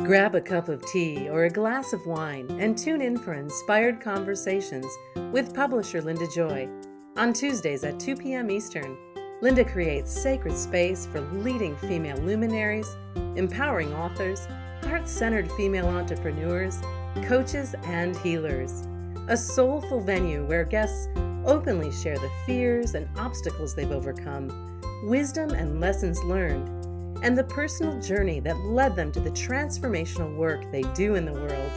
Grab a cup of tea or a glass of wine and tune in for inspired conversations with publisher Linda Joy. On Tuesdays at 2 p.m. Eastern, Linda creates sacred space for leading female luminaries, empowering authors, heart-centered female entrepreneurs, coaches, and healers. A soulful venue where guests openly share the fears and obstacles they've overcome, wisdom and lessons learned, and the personal journey that led them to the transformational work they do in the world.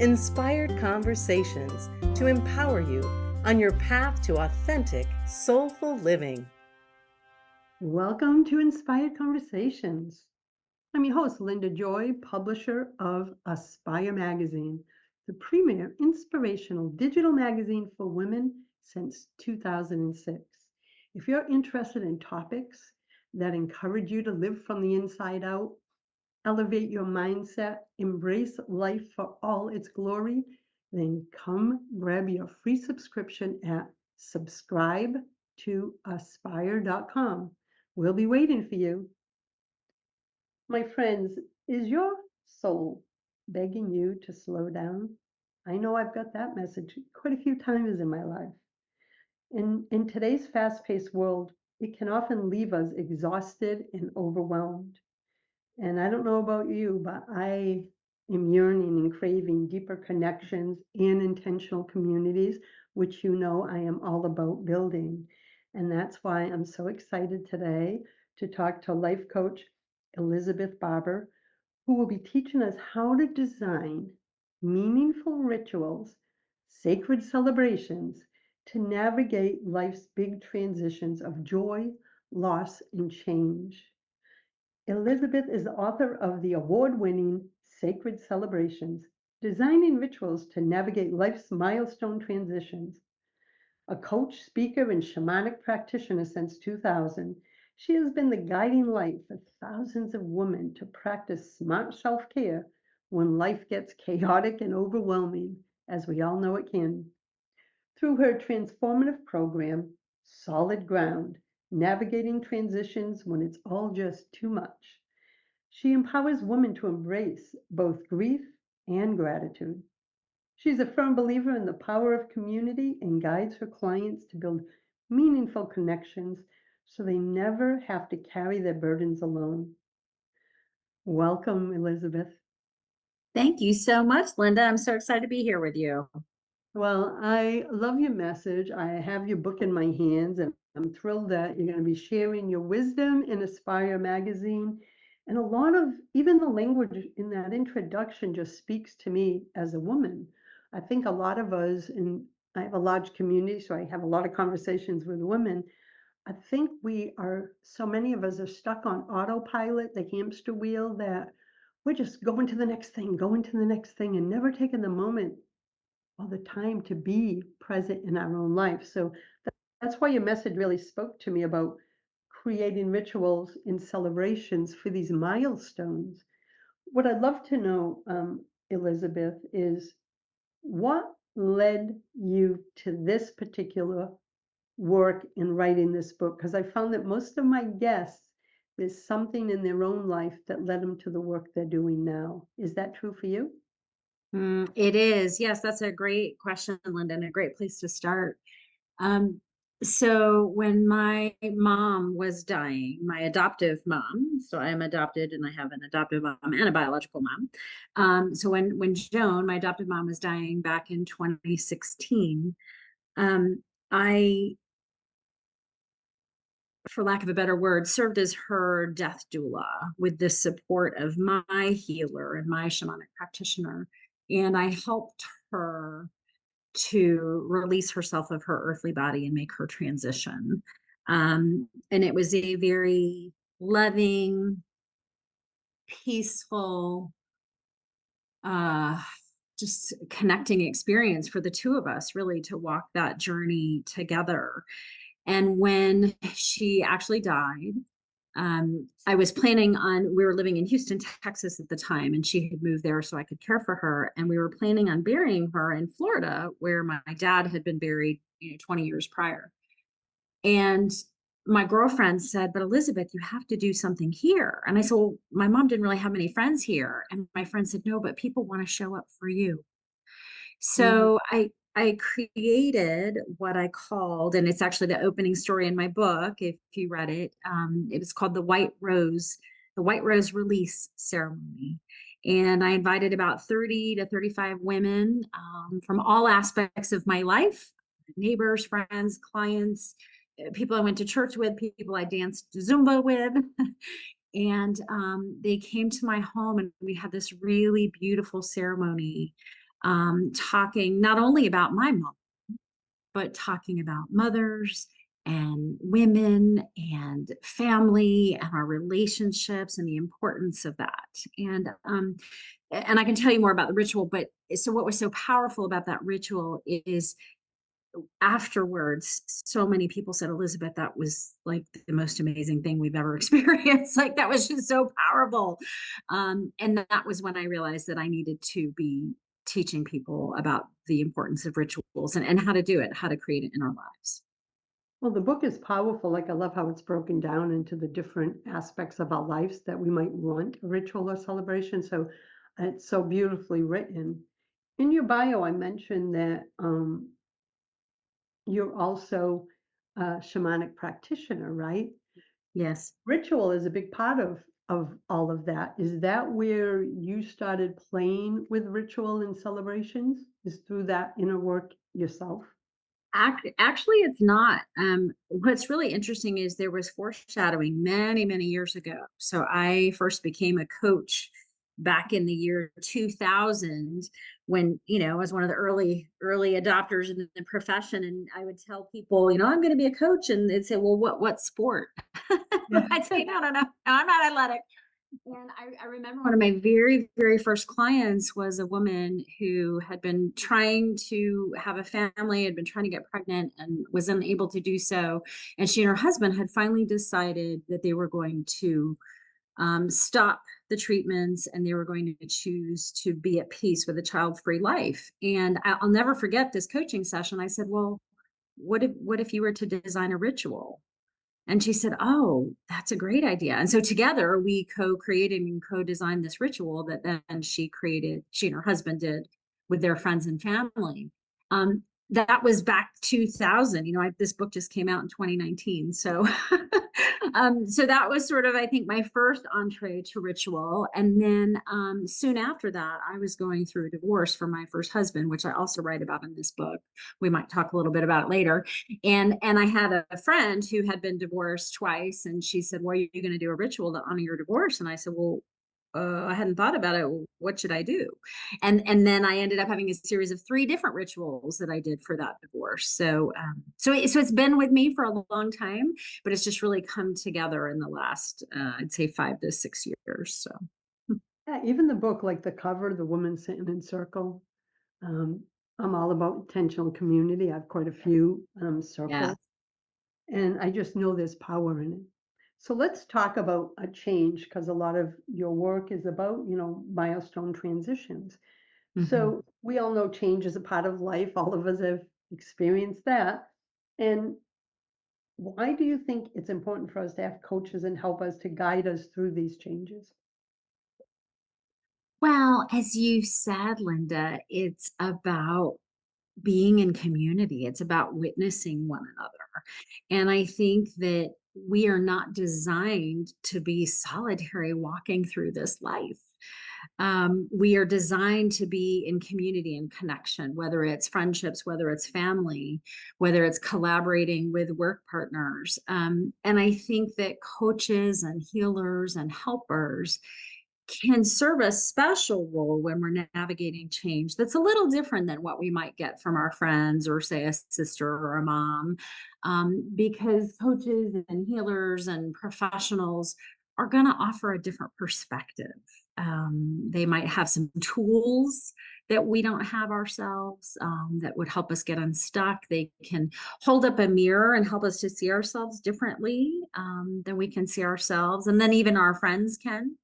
Inspired conversations to empower you on your path to authentic, soulful living. Welcome to Inspired Conversations. I'm your host, Linda Joy, publisher of Aspire Magazine, the premier inspirational digital magazine for women since 2006. If you're interested in topics that encourage you to live from the inside out, elevate your mindset, embrace life for all its glory, then come grab your free subscription at subscribe2aspire.com. We'll be waiting for you. My friends, is your soul begging you to slow down? I know I've got that message quite a few times in my life. In today's fast-paced world, it can often leave us exhausted and overwhelmed. And I don't know about you, but I am yearning and craving deeper connections and intentional communities, which you know I am all about building. And that's why I'm so excited today to talk to life coach Elizabeth Barbour, who will be teaching us how to design meaningful rituals, sacred celebrations to navigate life's big transitions of joy, loss, and change. Elizabeth is the author of the award-winning Sacred Celebrations, Designing Rituals to Navigate Life's Milestone Transitions. A coach, speaker, and shamanic practitioner since 2000, she has been the guiding light for thousands of women to practice smart self-care when life gets chaotic and overwhelming, as we all know it can. Through her transformative program, Solid Ground, Navigating Transitions When It's All Just Too Much, she empowers women to embrace both grief and gratitude. She's a firm believer in the power of community and guides her clients to build meaningful connections so they never have to carry their burdens alone. Welcome, Elizabeth. Thank you so much, Linda. I'm so excited to be here with you. Well, I love your message. I have your book in my hands, and I'm thrilled that you're going to be sharing your wisdom in Aspire magazine. And a lot of even the language in that introduction just speaks to me as a woman. I think a lot of us, and I have a large community, so I have a lot of conversations with women. I think so many of us are stuck on autopilot, the hamster wheel, that we're just going to the next thing, going to the next thing, and never taking the moment all the time to be present in our own life. So that's why your message really spoke to me about creating rituals and celebrations for these milestones. What I'd love to know, Elizabeth, is what led you to this particular work in writing this book? Because I found that most of my guests, there's something in their own life that led them to the work they're doing now. Is that true for you? It is. Yes, that's a great question, Linda, and a great place to start. So when my mom was dying, my adoptive mom, so I'm adopted and I have an adoptive mom and a biological mom. So when Joan, my adoptive mom, was dying back in 2016, I, for lack of a better word, served as her death doula with the support of my healer and my shamanic practitioner. And I helped her to release herself of her earthly body and make her transition. And it was a very loving, peaceful, just connecting experience for the two of us, really, to walk that journey together. And when she actually died, I was planning on, we were living in Houston, Texas at the time, and she had moved there so I could care for her. And we were planning on burying her in Florida, where my dad had been buried, 20 years prior. And my girlfriend said, "But Elizabeth, you have to do something here." And I said, "Well, my mom didn't really have many friends here." And my friend said, "No, but people want to show up for you." Mhm. So I created what I called, and it's actually the opening story in my book, if you read it. It was called the White Rose Release Ceremony. And I invited about 30 to 35 women from all aspects of my life, neighbors, friends, clients, people I went to church with, people I danced Zumba with. And they came to my home, and we had this really beautiful ceremony, talking not only about my mom, but talking about mothers and women and family and our relationships and the importance of that. And I can tell you more about the ritual, but so what was so powerful about that ritual is afterwards, so many people said, "Elizabeth, that was like the most amazing thing we've ever experienced." Like that was just so powerful. And that was when I realized that I needed to be teaching people about the importance of rituals and how to do it, how to create it in our lives. Well, the book is powerful. Like, I love how it's broken down into the different aspects of our lives that we might want a ritual or celebration. So it's so beautifully written. In your bio, I mentioned that you're also a shamanic practitioner, right? Yes. Ritual is a big part of all of that. Is that where you started playing with ritual and celebrations? Is through that inner work yourself? Actually, it's not. What's really interesting is there was foreshadowing many, many years ago. So I first became a coach back in the year 2000 when, I was one of the early adopters in the profession. And I would tell people, I'm going to be a coach. And they'd say, "Well, what sport?" Yeah. I'd say, "No, no, no, I'm not athletic." And I remember one of my very, very first clients was a woman who had been trying to have a family, had been trying to get pregnant and was unable to do so. And she and her husband had finally decided that they were going to stop the treatments and they were going to choose to be at peace with a child-free life. And I'll never forget this coaching session. I said, "Well, what if you were to design a ritual?" And she said, "Oh, that's a great idea." And so together we co-created and co-designed this ritual that then she and her husband did with their friends and family. That was back 2000. This book just came out in 2019. So so that was sort of, I think, my first entree to ritual. And then soon after that, I was going through a divorce from my first husband, which I also write about in this book. We might talk a little bit about it later. And I had a friend who had been divorced twice, and she said, "Well, are you going to do a ritual to honor your divorce?" And I said, "Well, I hadn't thought about it. What should I do?" And then I ended up having a series of 3 different rituals that I did for that divorce. So it's been with me for a long time, but it's just really come together in the last I'd say 5 to 6 years. So Yeah, even the book, like the cover, the woman sitting in circle. Um, I'm all about intentional community. I have quite a few yeah. circles, and I just know there's power in it. So let's talk about a change because a lot of your work is about, milestone transitions. Mhm. So we all know change is a part of life. All of us have experienced that. And why do you think it's important for us to have coaches and help us to guide us through these changes? Well, as you said, Linda, it's about being in community. It's about witnessing one another. And I think that we are not designed to be solitary walking through this life. We are designed to be in community and connection, whether it's friendships, whether it's family, whether it's collaborating with work partners. And I think that coaches and healers and helpers can serve a special role when we're navigating change that's a little different than what we might get from our friends or, say, a sister or a mom, because coaches and healers and professionals are going to offer a different perspective. They might have some tools that we don't have ourselves, that would help us get unstuck. They can hold up a mirror and help us to see ourselves differently than we can see ourselves. And then even our friends can,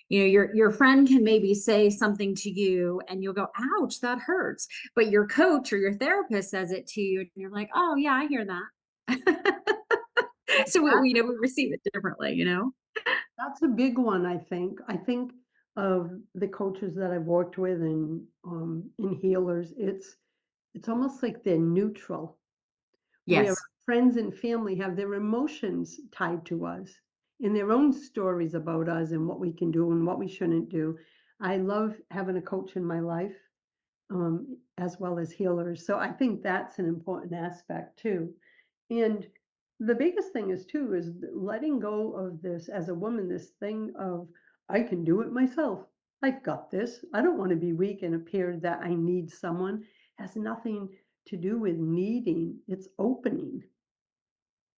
your friend can maybe say something to you and you'll go, "Ouch, that hurts." But your coach or your therapist says it to you and you're like, "Oh yeah, I hear that." So we receive it differently, you know? That's a big one, I think. I think of the coaches that I've worked with and in healers, it's almost like they're neutral, where Yes. friends and family have their emotions tied to us in their own stories about us and what we can do and what we shouldn't do. I love having a coach in my life, as well as healers. So I think that's an important aspect too. And the biggest thing is too is letting go of this as a woman, this thing of I can do it myself. I've got this. I don't want to be weak and appear that I need someone. Has nothing to do with needing. It's opening.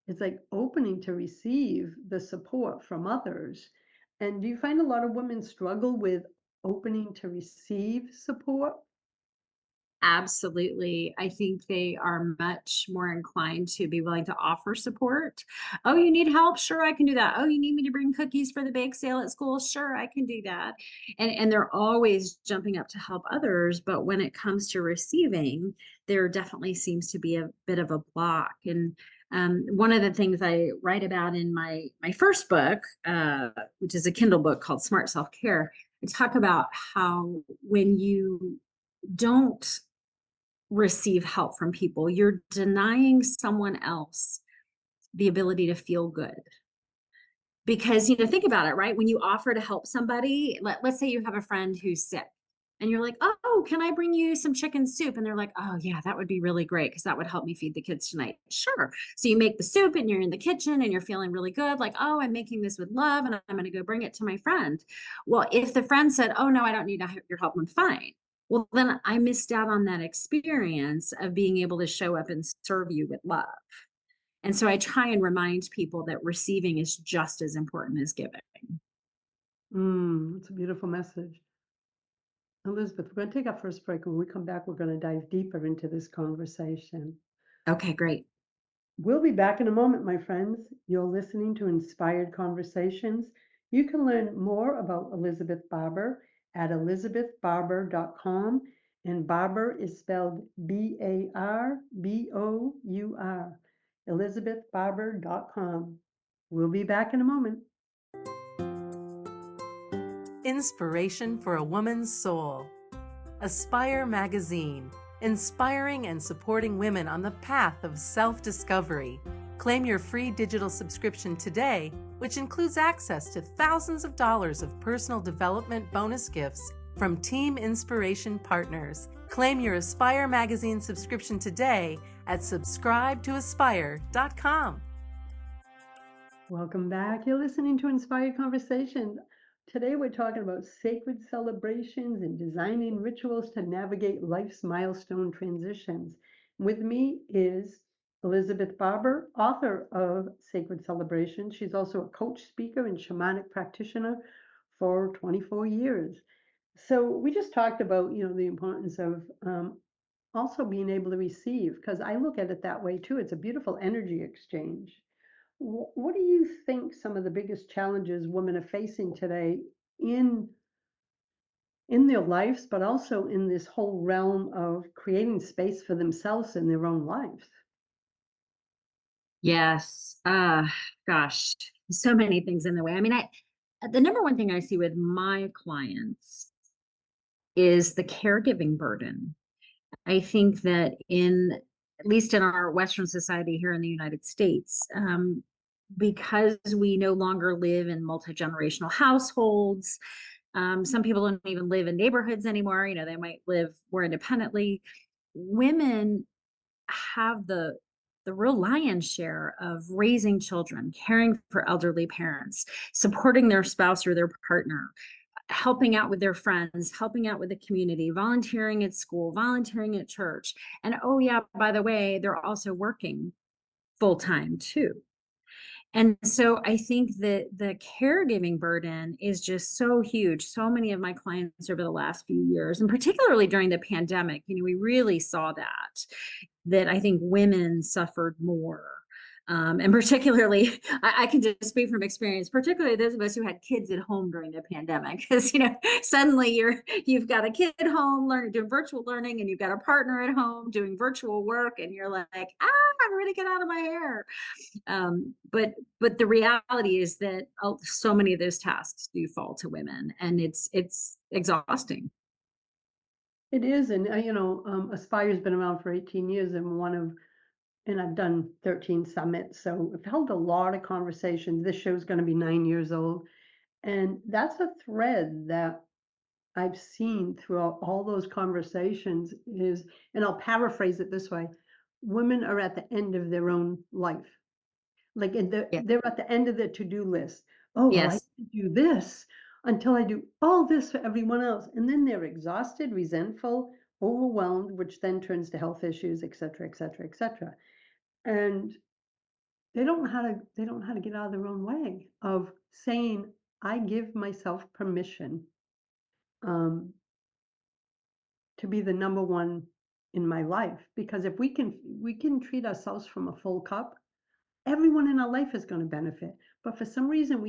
It's like opening to receive the support from others. And do you find a lot of women struggle with opening to receive support? Absolutely. I think they are much more inclined to be willing to offer support. Oh, you need help? Sure, I can do that. Oh, you need me to bring cookies for the bake sale at school? Sure, I can do that. And they're always jumping up to help others, but when it comes to receiving, there definitely seems to be a bit of a block. And one of the things I write about in my first book, which is a Kindle book called Smart Self Care, I talk about how when you don't receive help from people, you're denying someone else the ability to feel good. Because, think about it, right? When you offer to help somebody, let's say you have a friend who's sick and you're like, oh, can I bring you some chicken soup? And they're like, oh, yeah, that would be really great because that would help me feed the kids tonight. Sure. So you make the soup and you're in the kitchen and you're feeling really good. Like, oh, I'm making this with love and I'm going to go bring it to my friend. Well, if the friend said, oh, no, I don't need your help, I'm fine. Well, then I missed out on that experience of being able to show up and serve you with love. And so I try and remind people that receiving is just as important as giving. It's a beautiful message. Elizabeth, we're going to take our first break. When we come back, we're going to dive deeper into this conversation. Okay, great. We'll be back in a moment, my friends. You're listening to Inspired Conversations. You can learn more about Elizabeth Barbour at elizabethbarbour.com. And Barbour is spelled Barbour. elizabethbarbour.com. We'll be back in a moment. Inspiration for a Woman's Soul. Aspire Magazine, inspiring and supporting women on the path of self-discovery. Claim your free digital subscription today, which includes access to thousands of dollars of personal development bonus gifts from Team Inspiration partners. Claim your Aspire Magazine subscription today at subscribetoaspire.com. Welcome back. You're listening to Inspired Conversations. Today we're talking about sacred celebrations and designing rituals to navigate life's milestone transitions. With me is Elizabeth Barbour, author of Sacred Celebrations. She's also a coach, speaker, and shamanic practitioner for 24 years. So we just talked about, the importance of also being able to receive, because I look at it that way too. It's a beautiful energy exchange. What do you think some of the biggest challenges women are facing today in their lives, but also in this whole realm of creating space for themselves in their own lives? Yes. Gosh, so many things in the way. I mean, the number one thing I see with my clients is the caregiving burden. I think that at least in our Western society here in the United States, because we no longer live in multi-generational households, some people don't even live in neighborhoods anymore. They might live more independently. Women have the real lion's share of raising children, caring for elderly parents, supporting their spouse or their partner, helping out with their friends, helping out with the community, volunteering at school, volunteering at church. And oh, yeah, by the way, they're also working full time too. And so I think that the caregiving burden is just so huge. So many of my clients over the last few years, and particularly during the pandemic, we really saw that I think women suffered more And particularly, I can just speak from experience, particularly those of us who had kids at home during the pandemic, because suddenly you've got a kid home learning, doing virtual learning, and you've got a partner at home doing virtual work, and you're like, I'm ready to get out of my hair. But the reality is that so many of those tasks do fall to women, and it's exhausting. It is, and, Aspire's been around for 18 years, and I've done 13 summits, so I've held a lot of conversations. This show's gonna be 9 years old, and that's a thread that I've seen throughout all those conversations is, and I'll paraphrase it this way, women are at the end of their own life. Like, Yeah. they're at the end of their to-do list. "Oh, well, I Yes. have to do this until I do all this for everyone else." And then they're exhausted, resentful, overwhelmed, which then turns to health issues, et cetera, et cetera, et cetera. And they don't know how to get out of their own way of saying, "I give myself permission, um, to be the number one in my life." Because if we can treat ourselves from a full cup, everyone in our life is going to benefit. But for some reason,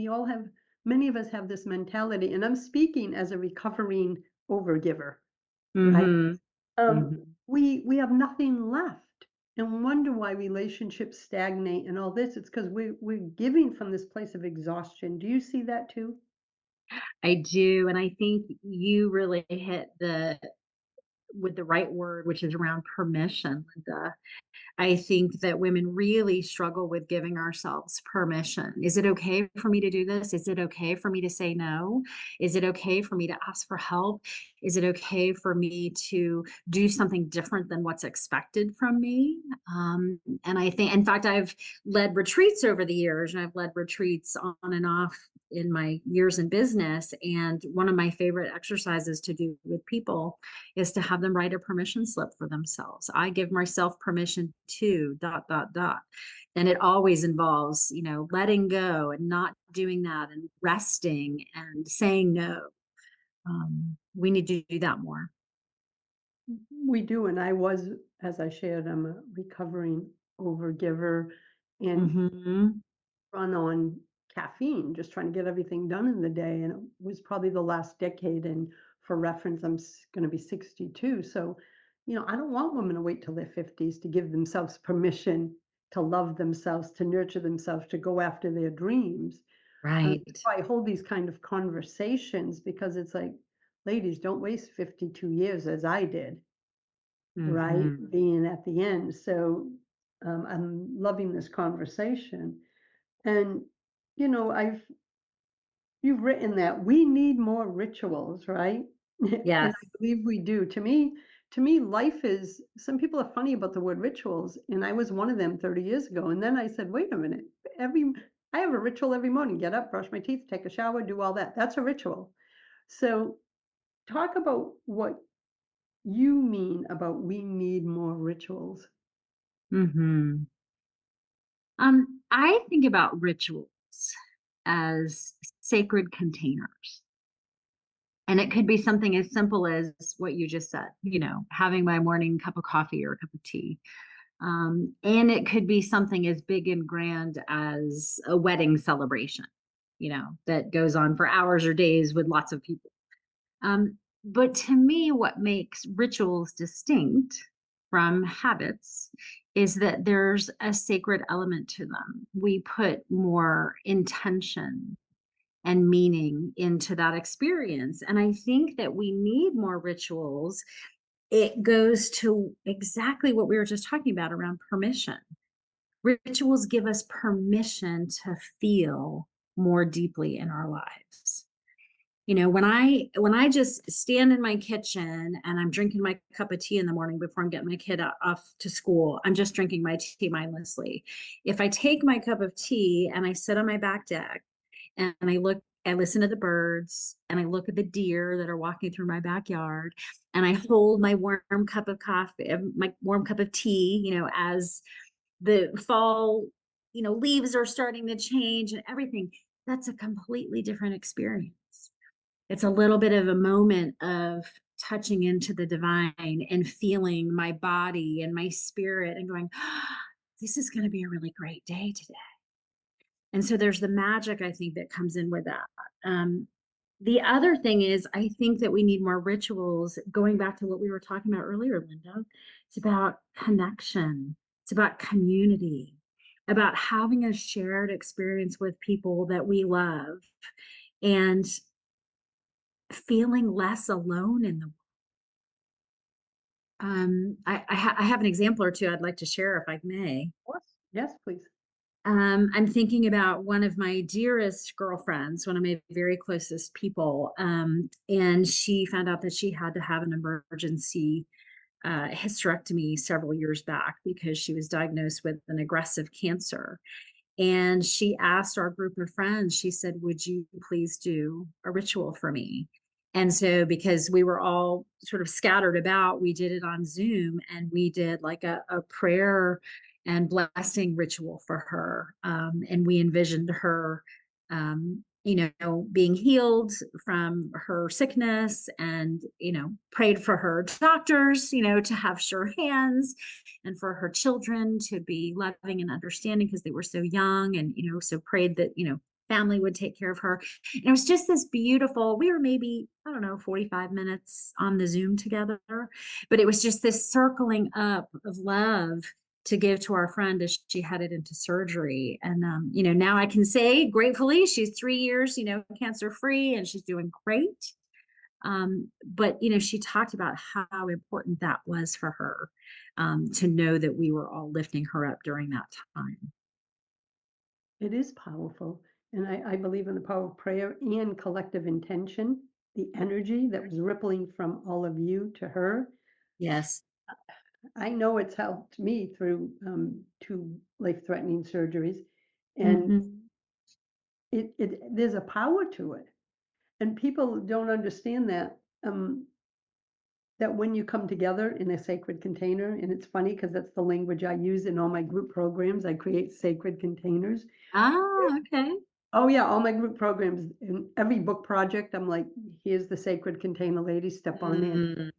many of us have this mentality, and I'm speaking as a recovering overgiver, right? Mm-hmm. We have nothing left and wonder why relationships stagnate and all this. It's because we're giving from this place of exhaustion. Do you see that too? I do, and I think you really hit with the right word, which is around permission, Linda. I think that women really struggle with giving ourselves permission. Is it okay for me to do this? Is it okay for me to say no? Is it okay for me to ask for help? Is it okay for me to do something different than what's expected from me? And I think, in fact, I've led retreats over the years, and I've led retreats on and off in my years in business. And one of my favorite exercises to do with people is to have them write a permission slip for themselves. I give myself permission to dot, dot, dot. And it always involves, letting go and not doing that and resting and saying no. We need to do that more. We do, and as I shared, I'm a recovering overgiver and Hmm. run on caffeine, just trying to get everything done in the day. And it was probably the last decade. And for reference, I'm going to be 62. So, I don't want women to wait till their 50s to give themselves permission to love themselves, to nurture themselves, to go after their dreams. Right. That's why I hold these kind of conversations because it's like, ladies, don't waste 52 years as I did, right? Hmm. Being at the end. So I'm loving this conversation. And, I've you've written that we need more rituals, right? And Yes. I believe we do. To me, life is, some people are funny about the word rituals, and I was one of them 30 years ago. And then I said, wait a minute, every I have a ritual every morning, get up, brush my teeth, take a shower, do all that. That's a ritual. So talk about what you mean about we need more rituals. Hmm. I think about rituals as sacred containers. And it could be something as simple as what you just said, having my morning cup of coffee or a cup of tea. And it could be something as big and grand as a wedding celebration, that goes on for hours or days with lots of people. But to me, what makes rituals distinct from habits is that there's a sacred element to them. We put more intention and meaning into that experience. And I think that we need more rituals. It goes to exactly what we were just talking about around permission. Rituals give us permission to feel more deeply in our lives. When I just stand in my kitchen and I'm drinking my cup of tea in the morning before I'm getting my kid off to school, I'm just drinking my tea mindlessly. If I take my cup of tea and I sit on my back deck and I listen to the birds and I look at the deer that are walking through my backyard and I hold my warm cup of coffee, my warm cup of tea, as the fall, leaves are starting to change and everything. That's a completely different experience. It's a little bit of a moment of touching into the divine and feeling my body and my spirit and going, this is going to be a really great day today. And so there's the magic, I think, that comes in with that. Um, the other thing is, I think that we need more rituals. Going back to what we were talking about earlier, Linda, it's about connection, it's about community, about having a shared experience with people that we love and feeling less alone in the I have an example or two I'd like to share if I may. Yes, yes, please. I'm thinking about one of my dearest girlfriends, one of my very closest people, and she found out that she had to have an emergency hysterectomy several years back because she was diagnosed with an aggressive cancer. And she asked our group of friends, she said, "Would you please do a ritual for me?" And so, because we were all sort of scattered about, we did it on Zoom and we did like a prayer and blessing ritual for her. And we envisioned her, being healed from her sickness and, prayed for her doctors, to have sure hands and for her children to be loving and understanding because they were so young and so prayed that family would take care of her. And it was just this beautiful, we were maybe, I don't know, 45 minutes on the Zoom together, but it was just this circling up of love to give to our friend as she headed into surgery. And now I can say gratefully she's 3 years cancer free and she's doing great. But she talked about how important that was for her, to know that we were all lifting her up during that time. It is powerful. And I believe in the power of prayer and collective intention, the energy that was rippling from all of you to her. Yes. I know it's helped me through two life-threatening surgeries. And Hmm. there's a power to it. And people don't understand that when you come together in a sacred container, and it's funny because that's the language I use in all my group programs, I create sacred containers. Ah, okay. Oh, yeah, all my group programs, in every book project, I'm like, "Here's the sacred container, ladies, step on in." Mm,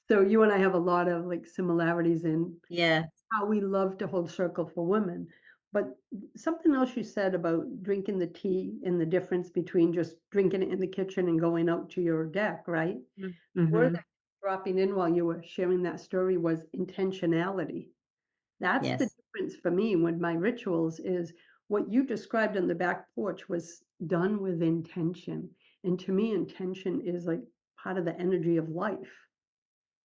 So you and I have a lot of, like, similarities in yeah. how we love to hold circle for women. But something else you said about drinking the tea and the difference between just drinking it in the kitchen and going out to your deck, right? The word Mm-hmm. that kept dropping in while you were sharing that story was intentionality. That's the Yes. difference for me with my rituals is what you described on the back porch was done with intention. And to me, intention is like part of the energy of life.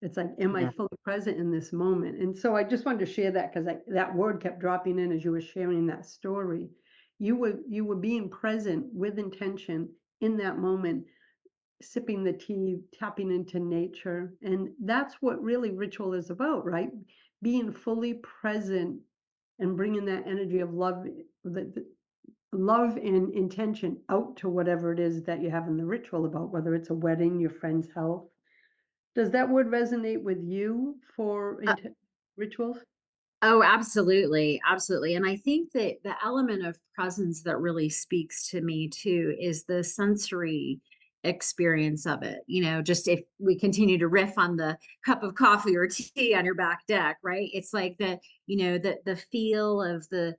It's like, am I Yeah. fully present in this moment? And so I just wanted to share that because that word kept dropping in as you were sharing that story. You were being present with intention in that moment, sipping the tea, tapping into nature. And that's what really ritual is about, right? Being fully present and bringing that energy of love, love and intention out to whatever it is that you have in the ritual about, whether it's a wedding, your friend's health. Does that word resonate with you for rituals? Oh, absolutely. Absolutely. And I think that the element of presence that really speaks to me too is the sensory experience of it. Just if we continue to riff on the cup of coffee or tea on your back deck, right? It's like the feel of the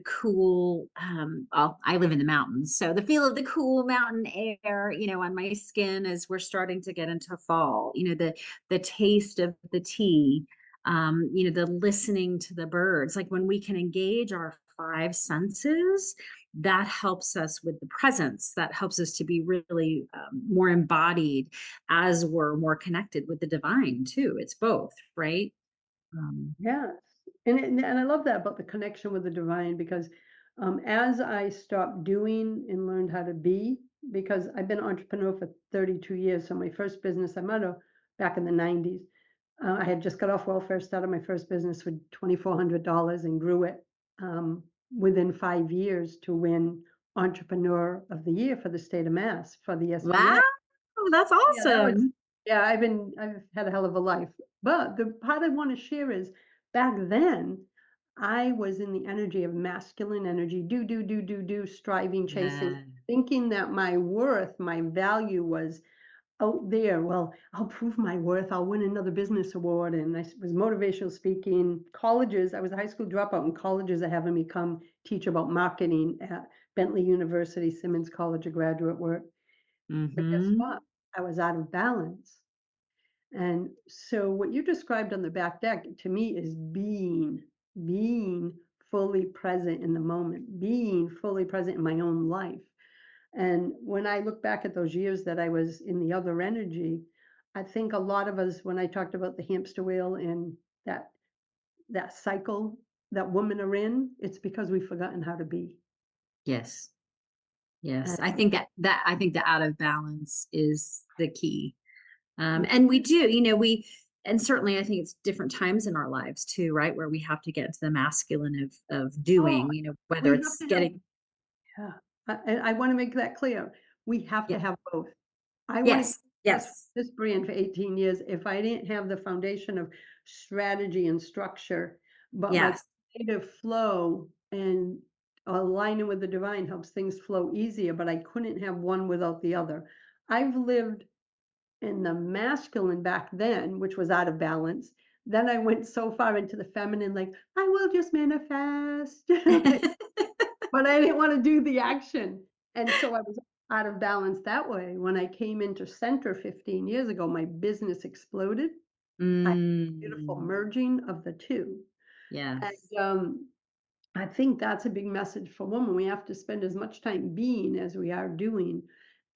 cool I live in the mountains. So the feel of the cool mountain air, on my skin as we're starting to get into fall, the taste of the tea, the listening to the birds, like when we can engage our five senses, that helps us with the presence. That helps us to be really more embodied as we're more connected with the divine, too. It's both, right? Um, Yes. And I love that about the connection with the divine because as I stopped doing and learned how to be, because I've been an entrepreneur for 32 years. So my first business, I met her back in the 90s. I had just got off welfare, started my first business with $2,400 and grew it within 5 years to win Entrepreneur of the Year for the state of Mass for the wow, SBA. that's Yeah, that was awesome. yeah, I've had a hell of a life. But the part I want to share is back then I was in the energy of masculine energy, do, striving, chasing, Yeah. thinking that my worth, my value was out there, well, I'll prove my worth, I'll win another business award, and was motivational speaking. Colleges, I was a high school dropout, and colleges are having me come teach about marketing at Bentley University, Simmons College of Graduate Work. But guess Mm-hmm. what? I was out of balance. And so what you described on the back deck to me is being fully present in the moment, being fully present in my own life. And when I look back at those years that I was in the other energy, I think a lot of us, when I talked about the hamster wheel and that that cycle that women are in, it's because we've forgotten how to be. Yes. Yes. I And think that I think the out of balance is the key. yeah, And we do, and certainly I think it's different times in our lives too, right? Where we have to get into the masculine of oh, doing, whether we have it's to have, getting, yeah. And I want to make that clear. We have to yeah, have both. I want to yes, this yes, this brand for 18 years. If I didn't have the foundation of strategy and structure, but my yes. creative flow and aligning with the divine helps things flow easier, but I couldn't have one without the other. I've lived in the masculine back then, which was out of balance. Then I went so far into the feminine, like, I will just manifest. But I didn't wanna do the action, and so I was out of balance that way. When I came into center 15 years ago, my business exploded. I had a beautiful Mm, merging of the 2, and, yes. I think that's a big message for women. We have to spend as much time being as we are doing,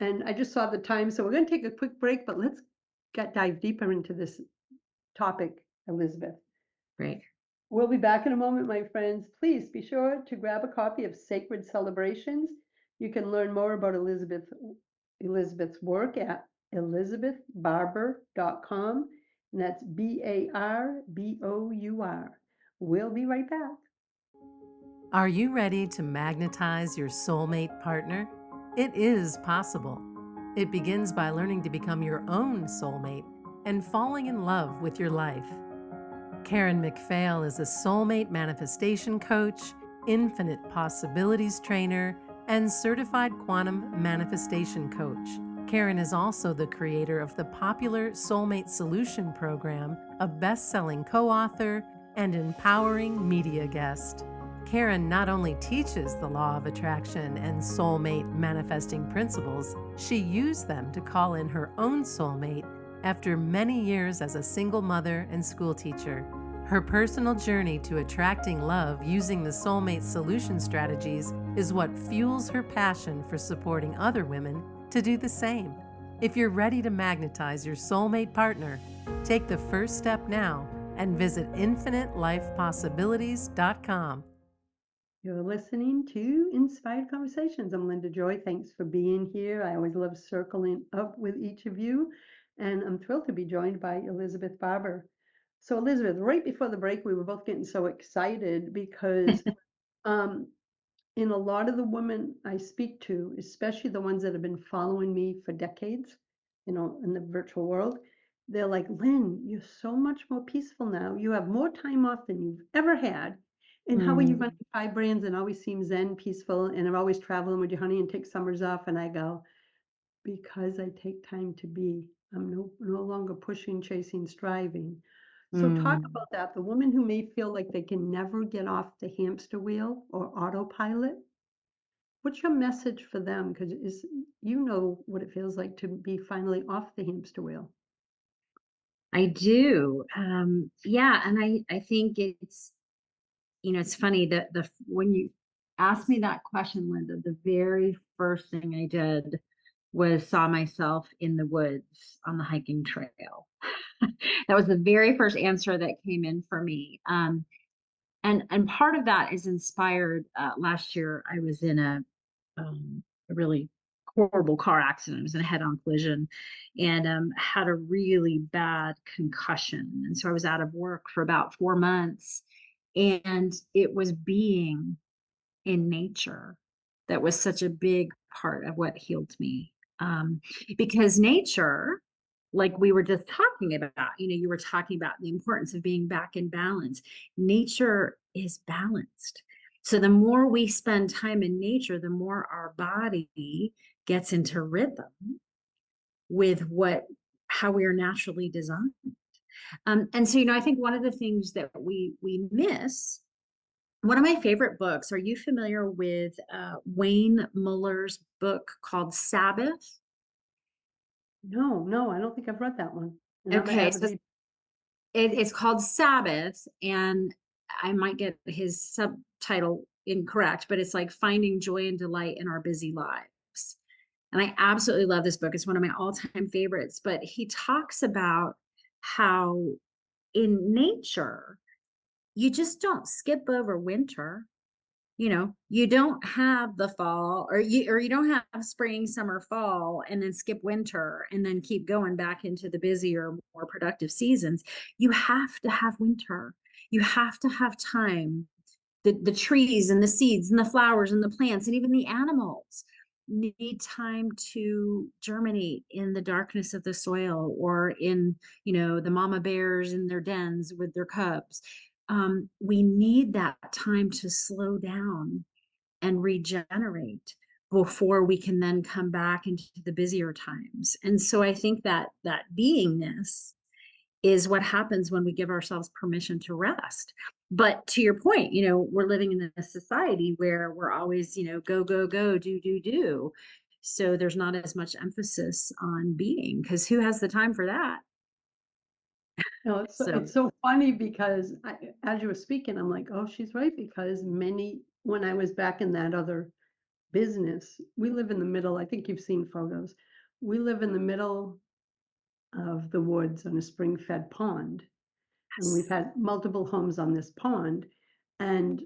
and I just saw the time, so we're gonna take a quick break, but let's get dive deeper into this topic, Elizabeth. Great. We'll be back in a moment, my friends. Please be sure to grab a copy of Sacred Celebrations. You can learn more about Elizabeth's work at elizabethbarbour.com, and that's Barbour. We'll be right back. Are you ready to magnetize your soulmate partner? It is possible. It begins by learning to become your own soulmate and falling in love with your life. Karen McPhail is a soulmate manifestation coach, infinite possibilities trainer, and certified quantum manifestation coach. Karen is also the creator of the popular Soulmate Solution program, a best-selling co-author, and empowering media guest. Karen not only teaches the law of attraction and soulmate manifesting principles, she used them to call in her own soulmate after many years as a single mother and school teacher. Her personal journey to attracting love using the soulmate solution strategies is what fuels her passion for supporting other women to do the same. If you're ready to magnetize your soulmate partner, take the first step now and visit infinitelifepossibilities.com. You're listening to Inspired Conversations. I'm Linda Joy. Thanks for being here. I always love circling up with each of you, and I'm thrilled to be joined by Elizabeth Barbour. So, Elizabeth, right before the break, we were both getting so excited because um, in a lot of the women I speak to, especially the ones that have been following me for decades, in the virtual world, they're like, Lynn, you're so much more peaceful now. You have more time off than you've ever had. And how are you running Mm, 5 brands and always seem zen, peaceful, and are always traveling with your honey and take summers off? And I go, because I take time to be. I'm no longer pushing, chasing, striving. So talk mm. about that. The women who may feel like they can never get off the hamster wheel or autopilot, what's your message for them? Because you know what it feels like to be finally off the hamster wheel. I do. Yeah, and I think it's funny that when you asked me that question, Linda, the very first thing I did was saw myself in the woods on the hiking trail. That was the very first answer that came in for me. And part of that is inspired. Last year, I was in a really horrible car accident. I was in a head-on collision and had a really bad concussion. And so I was out of work for about 4 months. And it was being in nature that was such a big part of what healed me. Because nature, like we were just talking about, you were talking about the importance of being back in balance. Nature is balanced. So the more we spend time in nature, the more our body gets into rhythm. with how we are naturally designed. And so, I think one of the things that we miss, one of my favorite books, are you familiar with Wayne Muller's book called Sabbath? No, no, I don't think I've read that one. And I'm an Okay, avid so reader. it's called Sabbath, and I might get his subtitle incorrect, but it's like finding joy and delight in our busy lives. And I absolutely love this book. It's one of my all-time favorites, but he talks about how in nature, you just don't skip over winter. You don't have the fall, or you don't have spring, summer, fall, and then skip winter and then keep going back into the busier, more productive seasons. You have to have winter. You have to have time. The trees and the seeds and the flowers and the plants and even the animals need time to germinate in the darkness of the soil, or in, the mama bears in their dens with their cubs. We need that time to slow down and regenerate before we can then come back into the busier times. And so I think that beingness is what happens when we give ourselves permission to rest. But to your point, we're living in a society where we're always, go, go, go, do, do, do. So there's not as much emphasis on being, because who has the time for that? No, it's So, so funny because as you were speaking, I'm like, oh, she's right, because when I was back in that other business, we live in the middle. I think you've seen photos. We live in the middle of the woods on a spring-fed pond, and we've yes. had multiple homes on this pond. And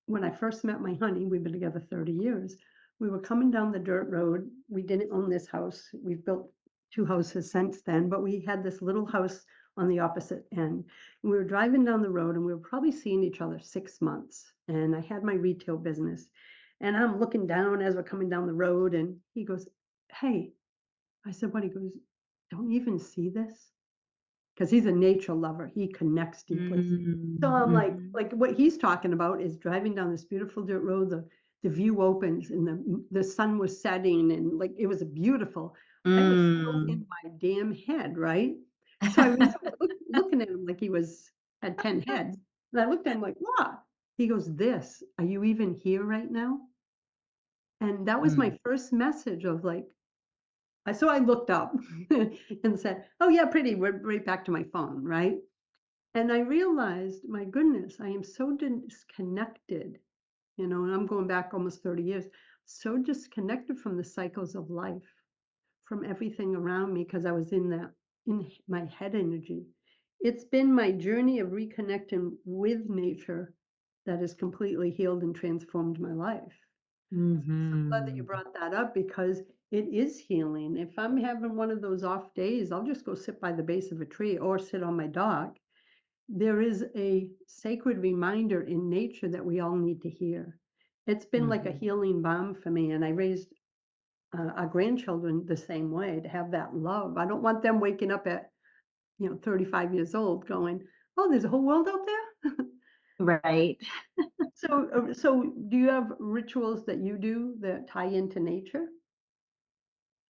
when I first met my honey, we've been together 30 years. We were coming down the dirt road. We didn't own this house. We've built 2 houses since then, but we had this little house on the opposite end. And we were driving down the road, and we were probably seeing each other 6 months. And I had my retail business. And I'm looking down as we're coming down the road, and he goes, "Hey." I said, "What?" He goes, "Don't you even see this?" Because he's a nature lover. He connects deeply. So I'm Mm-hmm. like what he's talking about is driving down this beautiful dirt road. The view opens, and the sun was setting, and like it was beautiful. I was so Mm. in my damn head, right? So I was looking at him like had 10 heads. And I looked at him like, what? He goes, "This, are you even here right now?" And that was Mm. my first message of like, so I looked up and said, "Oh yeah, pretty." Went right back to my phone, right? And I realized, my goodness, I am so disconnected, and I'm going back almost 30 years, so disconnected from the cycles of life, from everything around me, because I was in my head energy. It's been my journey of reconnecting with nature that has completely healed and transformed my life. So glad that you Mhm. brought that up, because it is healing. If I'm having one of those off days, I'll just go sit by the base of a tree or sit on my dock. There is a sacred reminder in nature that we all need to hear. It's been like a Mhm. healing balm for me, and I raised our grandchildren the same way, to have that love. I don't want them waking up at 35 years old going, "Oh, there's a whole world out there." Right. So do you have rituals that you do that tie into nature?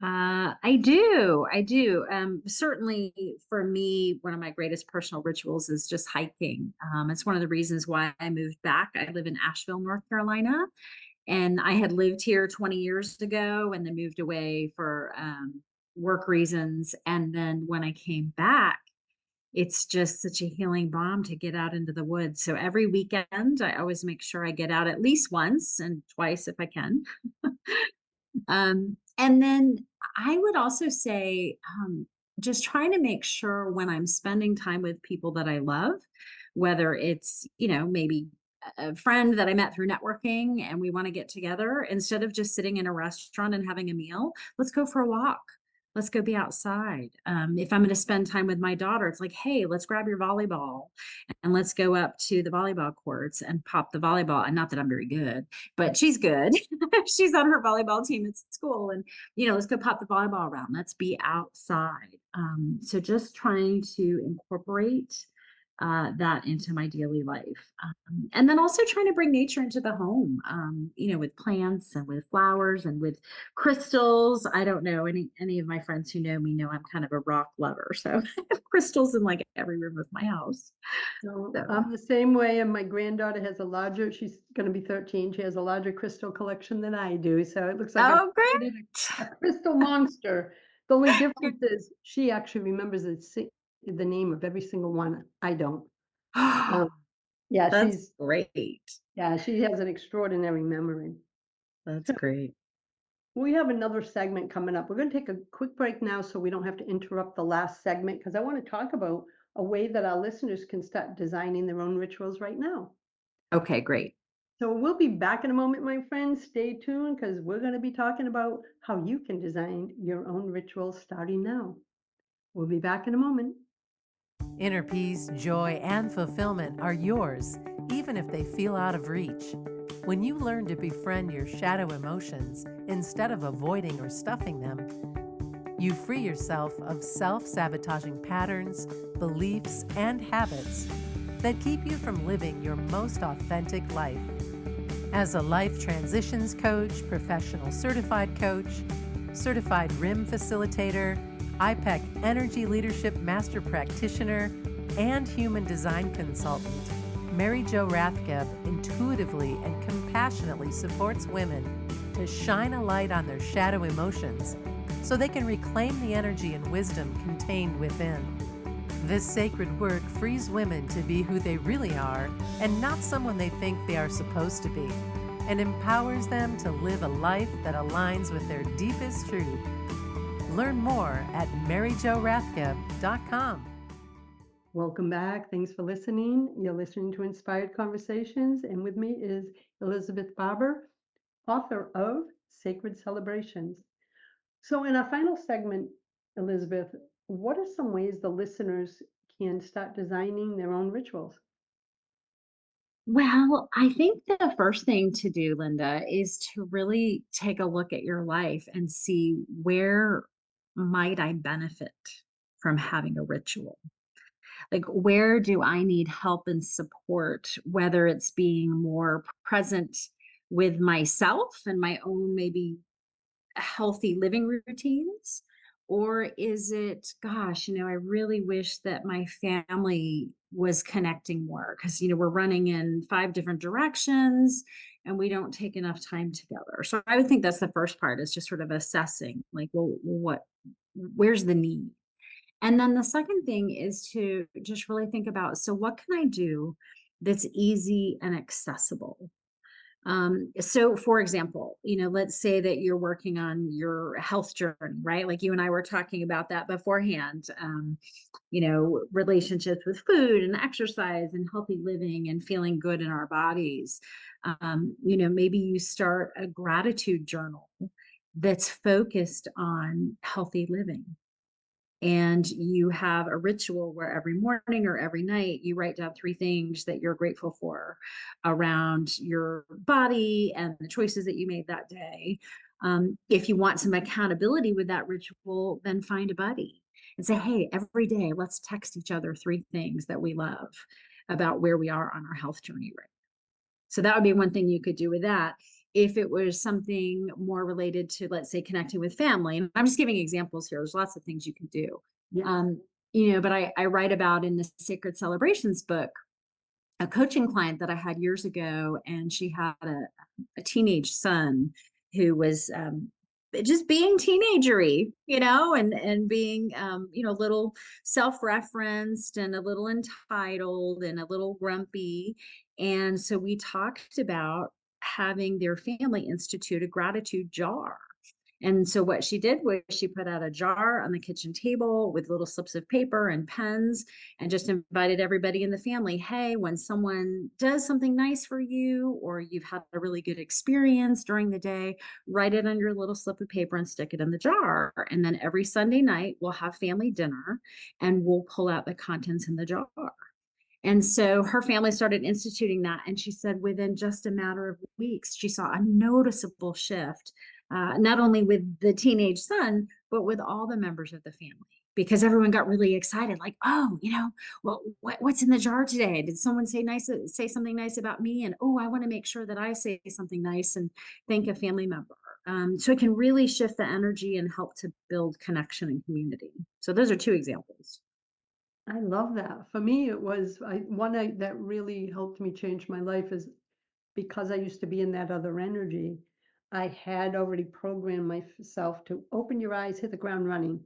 I do. I do. Certainly for me, one of my greatest personal rituals is just hiking. It's one of the reasons why I moved back. I live in Asheville, North Carolina, and I had lived here 20 years ago and then moved away for work reasons. And then when I came back, it's just such a healing balm to get out into the woods. So every weekend, I always make sure I get out at least once and twice if I can. And then I would also say, just trying to make sure when I'm spending time with people that I love, whether it's, maybe a friend that I met through networking and we want to get together, instead of just sitting in a restaurant and having a meal, let's go for a walk. Let's go be outside. If I'm going to spend time with my daughter, it's like, hey, let's grab your volleyball and let's go up to the volleyball courts and pop the volleyball. And not that I'm very good, but she's good. She's on her volleyball team at school. And, let's go pop the volleyball around. Let's be outside. So just trying to incorporate that into my daily life. And then also trying to bring nature into the home, with plants and with flowers and with crystals. I don't know, any of my friends who know me know I'm kind of a rock lover. So I have crystals in like every room of my house. So So, I'm the same way, and my granddaughter has she's going to be 13. She has a larger crystal collection than I do. So it looks like I've oh, great. created a crystal monster. The only difference is she actually remembers the name of every single one. I don't. Um, yeah, That's great. she has an extraordinary memory. That's great. We have another segment coming up. We're going to take a quick break now so we don't have to interrupt the last segment because I want to talk about a way that our listeners can start designing their own rituals right now. Okay, great. So we'll be back in a moment, my friends. Stay tuned because we're going to be talking about how you can design your own rituals starting now. We'll be back in a moment. Inner peace, joy, and fulfillment are yours, even if they feel out of reach. When you learn to befriend your shadow emotions instead of avoiding or stuffing them, you free yourself of self-sabotaging patterns, beliefs, and habits that keep you from living your most authentic life. As a life transitions coach, professional certified coach, certified RIM facilitator, IPEC Energy Leadership Master Practitioner, and Human Design Consultant, Mary Jo Rathgeb intuitively and compassionately supports women to shine a light on their shadow emotions so they can reclaim the energy and wisdom contained within. This sacred work frees women to be who they really are and not someone they think they are supposed to be, and empowers them to live a life that aligns with their deepest truth. Learn more at maryjorathgeb.com. Welcome back. Thanks for listening. You're listening to Inspired Conversations, and with me is Elizabeth Barbour, author of Sacred Celebrations. So in our final segment, Elizabeth, what are some ways the listeners can start designing their own rituals? Well, I think the first thing to do, Linda, is to really take a look at your life and see where might I benefit from having a ritual? Like, where do I need help and support, whether it's being more present with myself and my own maybe healthy living routines? Or is it, gosh, I really wish that my family was connecting more because, we're running in 5 different directions and we don't take enough time together. So I would think that's the first part is just sort of assessing like, well, where's the need? And then the second thing is to just really think about, so what can I do that's easy and accessible? So for example, let's say that you're working on your health journey, right? Like you and I were talking about that beforehand, relationships with food and exercise and healthy living and feeling good in our bodies. Maybe you start a gratitude journal that's focused on healthy living, and you have a ritual where every morning or every night you write down 3 things that you're grateful for around your body and the choices that you made that day. If you want some accountability with that ritual, then find a buddy and say, hey, every day let's text each other 3 things that we love about where we are on our health journey right. So that would be one thing you could do with that. If it was something more related to, let's say, connecting with family, and I'm just giving examples here, there's lots of things you can do. Yeah. But I write about in the Sacred Celebrations book a coaching client that I had years ago, and she had a teenage son who was just being teenagery, and being, a little self-referenced and a little entitled and a little grumpy. And so we talked about having their family institute a gratitude jar. And so what she did was she put out a jar on the kitchen table with little slips of paper and pens and just invited everybody in the family. Hey, when someone does something nice for you or you've had a really good experience during the day, write it on your little slip of paper and stick it in the jar. And then every Sunday night, we'll have family dinner and we'll pull out the contents in the jar. And so her family started instituting that. And she said within just a matter of weeks, she saw a noticeable shift, not only with the teenage son, but with all the members of the family because everyone got really excited, like, oh, well, what's in the jar today? Did someone say something nice about me? And oh, I want to make sure that I say something nice and thank a family member. So it can really shift the energy and help to build connection and community. So those are two examples. I love that. For me, it was that really helped me change my life is because I used to be in that other energy. I had already programmed myself to open your eyes, hit the ground running,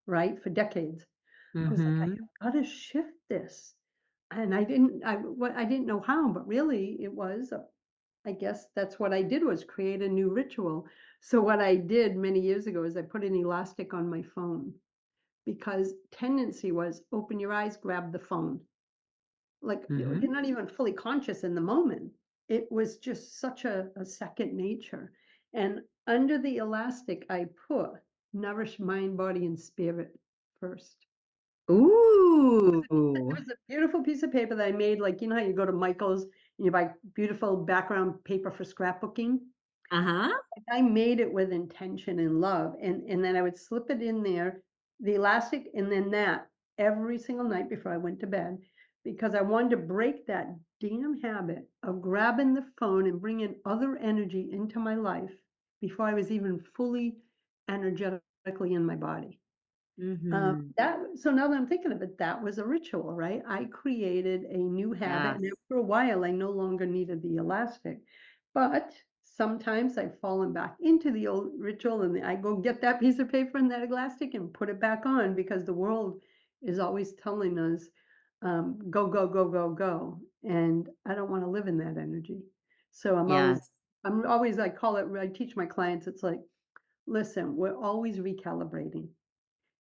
right? For decades. I was like, I Hmm. have got to shift this. And I didn't know how, but really it was, I guess that's what I did was create a new ritual. So what I did many years ago is I put an elastic on my phone because tendency was open your eyes, grab the phone. Like you're Hmm. not even fully conscious in the moment. It was just such a second nature. And under the elastic, I put nourish mind, body, and spirit first. It Ooh. was a beautiful piece of paper that I made, like, you know how you go to Michael's and you buy beautiful background paper for scrapbooking? Uh-huh. I made it with intention and love, and then I would slip it in there, the elastic, and then that every single night before I went to bed, because I wanted to break that damn habit of grabbing the phone and bringing other energy into my life before I was even fully energetically in my body. Hmm. That so now that I'm thinking of it, that was a ritual, right? I created a new habit, and Yes. after a while, I no longer needed the elastic. But sometimes I've fallen back into the old ritual, and I go get that piece of paper and that elastic and put it back on because the world is always telling us, go, go, go, go, go. And I don't want to live in that energy. So Yes. I call it, I teach my clients, it's like, listen, we're always recalibrating.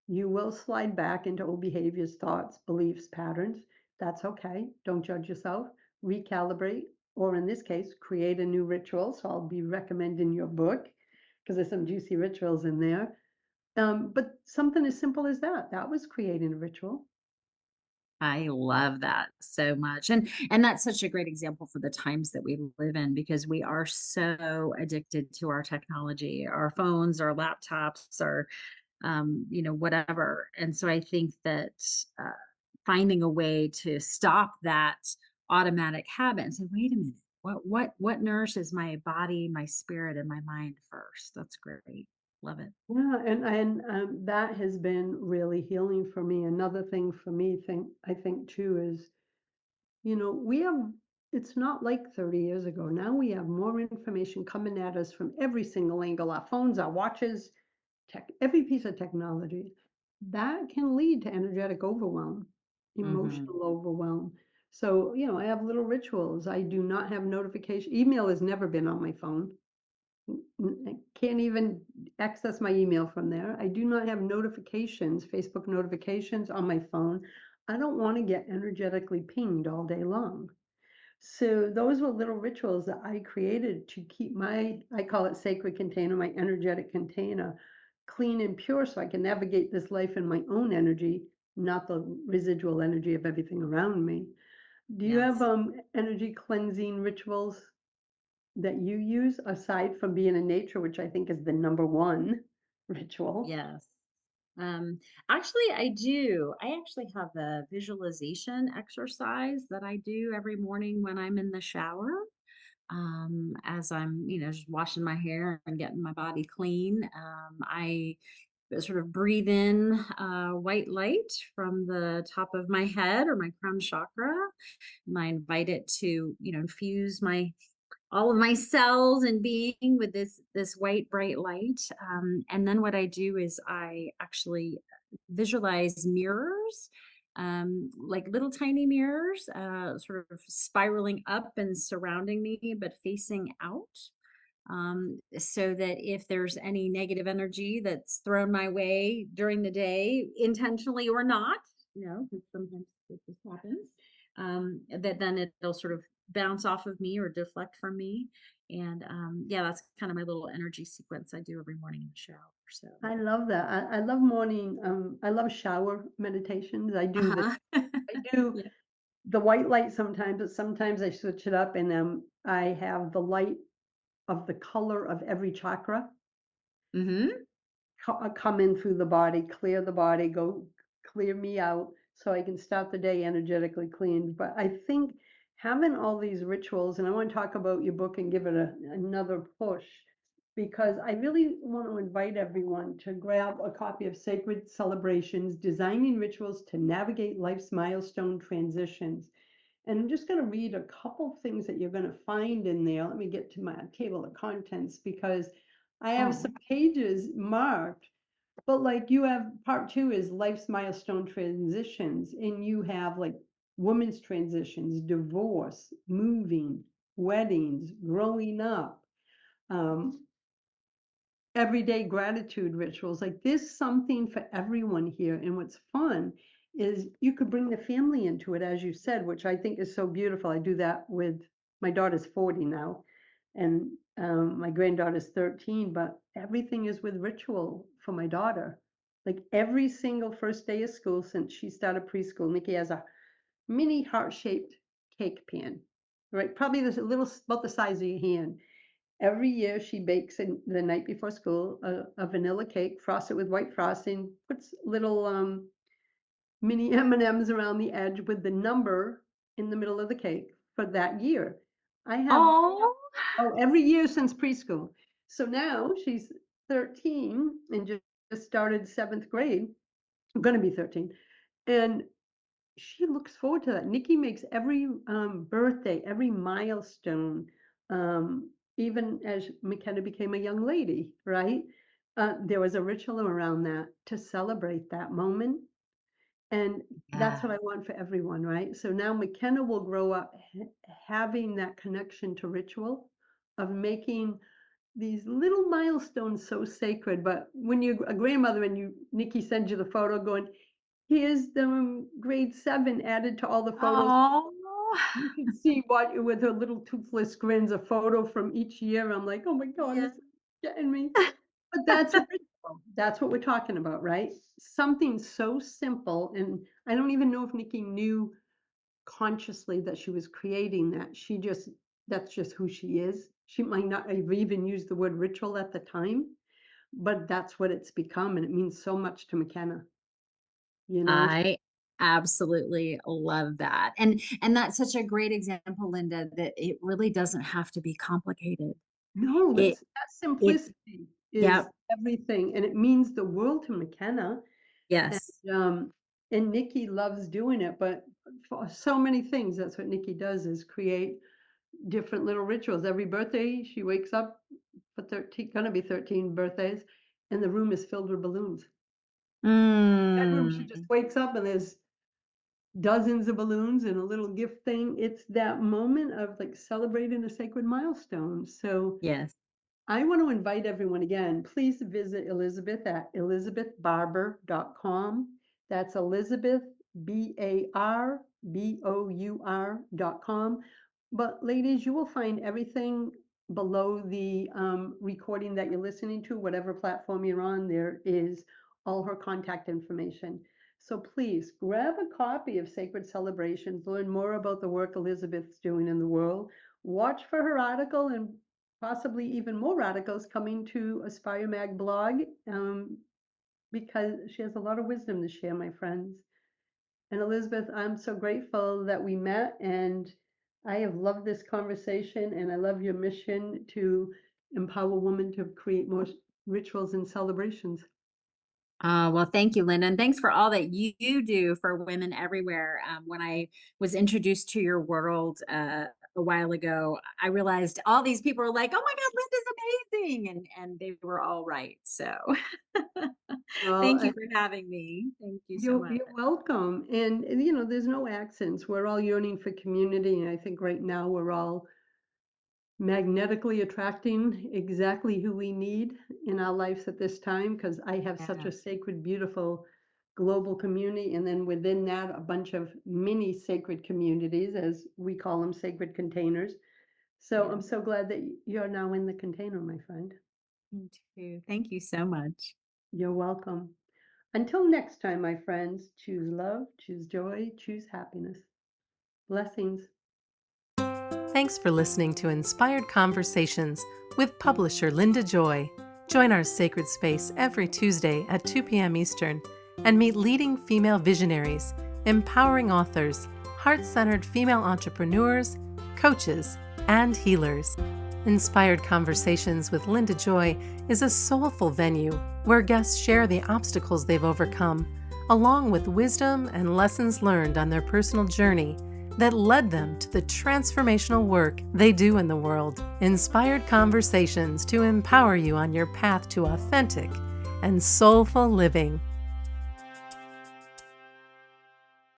You will slide back into old behaviors, thoughts, beliefs, patterns. That's okay. Don't judge yourself. Recalibrate, or in this case, create a new ritual. So I'll be recommending your book because there's some juicy rituals in there. But something as simple as that, that was creating a ritual. I love that so much. And that's such a great example for the times that we live in because we are so addicted to our technology, our phones, our laptops, our whatever. And so I think that uh, finding a way to stop that automatic habit and say, wait a minute, what nourishes my body, my spirit, and my mind first? That's great. Love it. Yeah, and that has been really healing for me. Another thing for me, I think too, is we have, it's not like 30 years ago. Now we have more information coming at us from every single angle, our phones, our watches, every piece of technology. That can lead to energetic overwhelm, Hmm. emotional overwhelm. So, I have little rituals. I do not have notification. Email has never been on my phone. I can't even access my email from there. I do not have notifications, Facebook notifications on my phone. I don't want to get energetically pinged all day long. So those were little rituals that I created to keep I call it sacred container, my energetic container, clean and pure so I can navigate this life in my own energy, not the residual energy of everything around me. Do you have Yes. energy cleansing rituals that you use aside from being in nature, which I think is the number one ritual? Yes. Actually, I do. I actually have a visualization exercise that I do every morning when I'm in the shower. As I'm, just washing my hair and getting my body clean. I sort of breathe in white light from the top of my head or my crown chakra, and I invite it to, infuse my all of my cells and being with this white bright light. And then what I do is I actually visualize mirrors, like little tiny mirrors, sort of spiraling up and surrounding me but facing out, so that if there's any negative energy that's thrown my way during the day, intentionally or not, 'cause sometimes this just happens, that then it'll sort of bounce off of me or deflect from me. And yeah, that's kind of my little energy sequence I do every morning in the shower. So, I love that. I love morning. I love shower meditations. uh-huh. I do Yeah. the white light sometimes, but sometimes I switch it up and I have the light of the color of every chakra Hmm. come in through the body, clear the body, go clear me out so I can start the day energetically cleaned. But I think having all these rituals, and I want to talk about your book and give it another push, because I really want to invite everyone to grab a copy of Sacred Celebrations, Designing Rituals to Navigate Life's Milestone Transitions. And I'm just going to read a couple things that you're going to find in there. Let me get to my table of contents because I have Oh, some pages marked. But like you have part 2 is life's milestone transitions, and you have like women's transitions, divorce, moving, weddings, growing up, um, everyday gratitude rituals. Like there's something for everyone here. And what's fun is you could bring the family into it, as you said, which I think is so beautiful. I do that with my daughter's 40 now, and my granddaughter's 13, but everything is with ritual for my daughter. Like every single first day of school since she started preschool, Nikki has a mini heart-shaped cake pan, right? Probably this little, about the size of your hand. Every year she bakes the night before school a vanilla cake, frosted with white frosting, puts little mini M&Ms around the edge with the number in the middle of the cake for that year. I have, oh, every year since preschool. So now she's 13 and just started 7th grade. I'm going to be 13. And she looks forward to that. Nikki makes every birthday, every milestone, even as McKenna became a young lady, right? There was a ritual around that to celebrate that moment. And that's yeah. what I want for everyone, right? So now McKenna will grow up having that connection to ritual of making these little milestones so sacred. But when you're a grandmother and Nikki sends you the photo going, here's the grade 7 added to all the photos. Oh, You can see what with her little toothless grins, a photo from each year. I'm like, oh my God, yeah. this is getting me. But that's a ritual. That's what we're talking about, right? Something so simple. And I don't even know if Nikki knew consciously that she was creating that. That's just who she is. She might not have even used the word ritual at the time, but that's what it's become. And it means so much to McKenna, you know? I absolutely love that. And that's such a great example, Linda, that it really doesn't have to be complicated. No, It that it simplicity is Yep. everything, and it means the world to McKenna. And Yes. and Nikki loves doing it, but for so many things, that's what Nikki does is create different little rituals. Every birthday, she wakes up for 13, gonna be 13 birthdays, and the room is filled with balloons. Bedroom, she just Mm, wakes up and there's dozens of balloons and a little gift thing. It's that moment of like celebrating a sacred milestone. So yes. I want to invite everyone again. Please visit Elizabeth at elizabethbarbour.com. That's Elizabeth, BARBOUR.com. But ladies, you will find everything below the recording that you're listening to, whatever platform you're on, there is all her contact information. So please grab a copy of Sacred Celebrations, learn more about the work Elizabeth's doing in the world, watch for her article and possibly even more radicals coming to Aspire Mag blog because she has a lot of wisdom to share, my friends. And Elizabeth, I'm so grateful that we met, and I have loved this conversation, and I love your mission to empower women to create more rituals and celebrations. Well, thank you, Linda. And thanks for all that you do for women everywhere. When I was introduced to your world a while ago, I realized all these people were like, oh my God, Linda's amazing. And they were all right. So Well, thank you for having me. Thank you so much. you're welcome. And, you know, there's no accents. We're all yearning for community. And I think right now we're all magnetically attracting exactly who we need in our lives at this time, because I have such Yeah. a sacred, beautiful global community. And then within that, a bunch of mini sacred communities, as we call them, sacred containers. So Yeah. I'm so glad that you're now in the container, my friend. Me too. Thank you so much. You're welcome. Until next time, my friends, choose love, choose joy, choose happiness. Blessings. Thanks for listening to Inspired Conversations with publisher Linda Joy. Join our sacred space every Tuesday at 2 p.m. Eastern and meet leading female visionaries, empowering authors, heart-centered female entrepreneurs, coaches, and healers. Inspired Conversations with Linda Joy is a soulful venue where guests share the obstacles they've overcome, along with wisdom and lessons learned on their personal journey that led them to the transformational work they do in the world. Inspired Conversations to empower you on your path to authentic and soulful living.